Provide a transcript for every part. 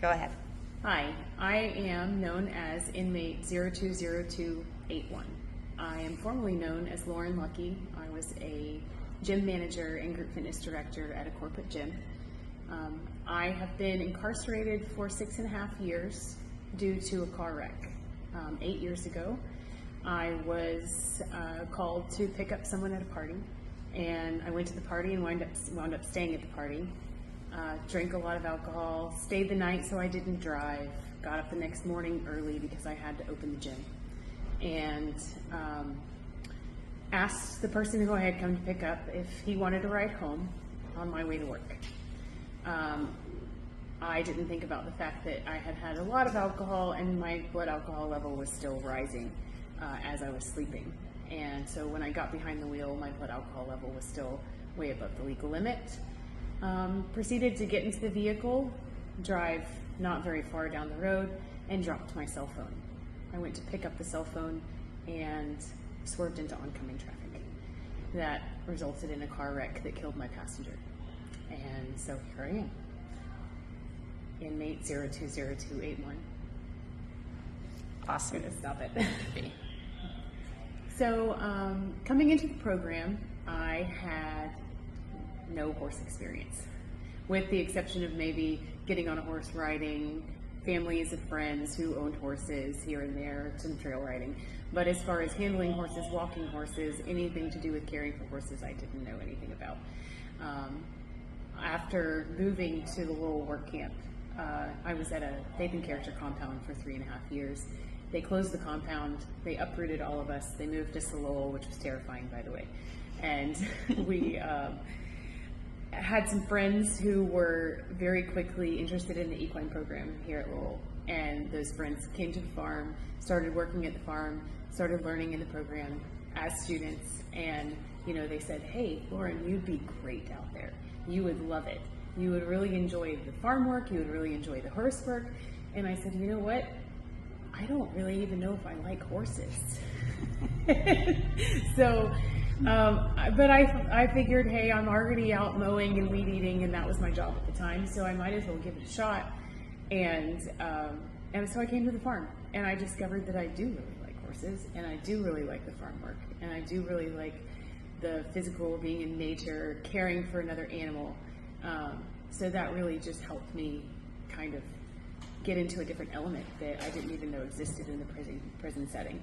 Go ahead. Hi, I am known as inmate 020281. I am formerly known as Lauren Lucky. I was a gym manager and group fitness director at a corporate gym. I have been incarcerated for 6.5 years due to a car wreck. 8 years ago, I was called to pick up someone at a party, and I went to the party and wound up staying at the party. Drank a lot of alcohol, stayed the night so I didn't drive, got up the next morning early because I had to open the gym, and asked the person who I had come to pick up if he wanted to ride home on my way to work. I didn't think about the fact that I had had a lot of alcohol and my blood alcohol level was still rising as I was sleeping. And so when I got behind the wheel, my blood alcohol level was still way above the legal limit. Proceeded to get into the vehicle, drive not very far down the road, and dropped my cell phone. I went to pick up the cell phone and swerved into oncoming traffic. That resulted in a car wreck that killed my passenger. And so here I am, inmate 020281. Awesome. I'm gonna stop it. So coming into the program, I had no horse experience, with the exception of maybe getting on a horse, riding, families of friends who owned horses here and there, some trail riding. But as far as handling horses, walking horses, anything to do with caring for horses, I didn't know anything about. After moving to the Lowell work camp, I was at a faith and character compound for 3.5 years. They closed the compound, they uprooted all of us, they moved us to Lowell, which was terrifying, by the way. And we had some friends who were very quickly interested in the equine program here at Lowell. And those friends came to the farm, started working at the farm, started learning in the program as students. And they said, hey, Lauren, you'd be great out there. You would love it. You would really enjoy the farm work. You would really enjoy the horse work. And I said, you know what? I don't really even know if I like horses. So, but I figured, hey, I'm already out mowing and weed eating, and that was my job at the time, so I might as well give it a shot. And so I came to the farm, and I discovered that I do really like horses, and I do really like the farm work, and I do really like the physical, being in nature, caring for another animal. So that really just helped me kind of get into a different element that I didn't even know existed in the prison setting.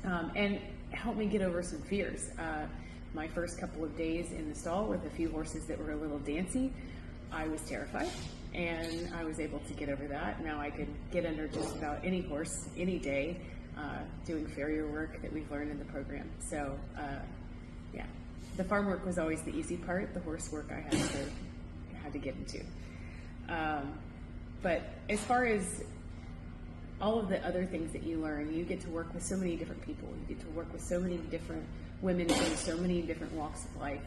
And helped me get over some fears. My first couple of days in the stall with a few horses that were a little dancy, I was terrified, and I was able to get over that. Now I could get under just about any horse, any day, doing farrier work that we've learned in the program. So, yeah, the farm work was always the easy part. The horse work I had to get into. But as far as all of the other things that you learn, you get to work with so many different people. You get to work with so many different women from so many different walks of life,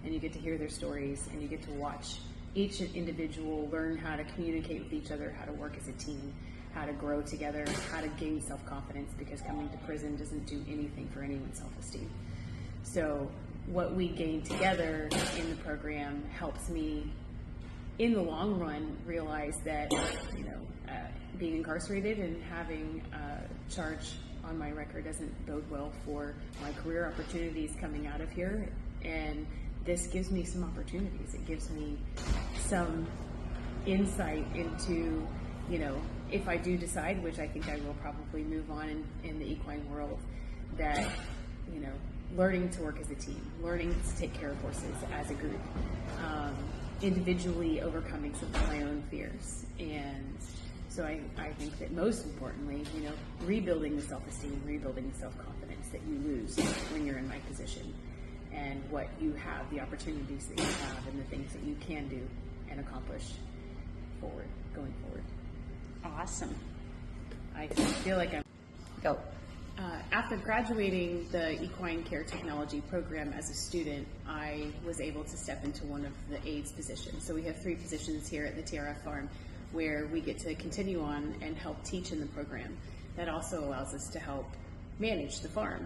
and you get to hear their stories, and you get to watch each individual learn how to communicate with each other, how to work as a team, how to grow together, how to gain self-confidence, because coming to prison doesn't do anything for anyone's self-esteem. So what we gain together in the program helps me, in the long run, realize that, being incarcerated and having a charge on my record doesn't bode well for my career opportunities coming out of here. And this gives me some opportunities. It gives me some insight into, if I do decide, which I think I will probably move on in the equine world, that, learning to work as a team, learning to take care of horses as a group, individually overcoming some of my own fears. And so I think that most importantly, rebuilding the self-esteem, rebuilding the self-confidence that you lose when you're in my position, and what you have, the opportunities that you have, and the things that you can do and accomplish going forward. Awesome. I feel like I'm... Go. After graduating the equine care technology program as a student, I was able to step into one of the aides positions. So we have 3 positions here at the TRF farm where we get to continue on and help teach in the program. That also allows us to help manage the farm.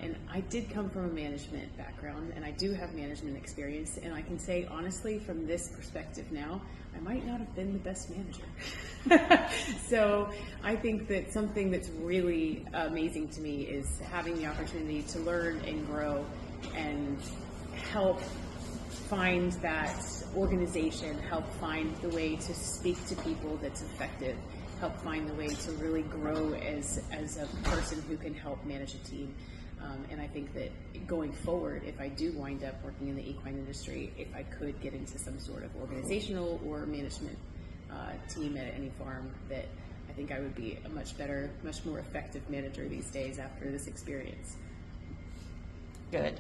And I did come from a management background, and I do have management experience, and I can say honestly from this perspective now, I might not have been the best manager. So I think that something that's really amazing to me is having the opportunity to learn and grow and help find that organization, help find the way to speak to people that's effective, help find the way to really grow as a person who can help manage a team. And I think that going forward, if I do wind up working in the equine industry, if I could get into some sort of organizational or management team at any farm, that I think I would be a much better, much more effective manager these days after this experience. Good.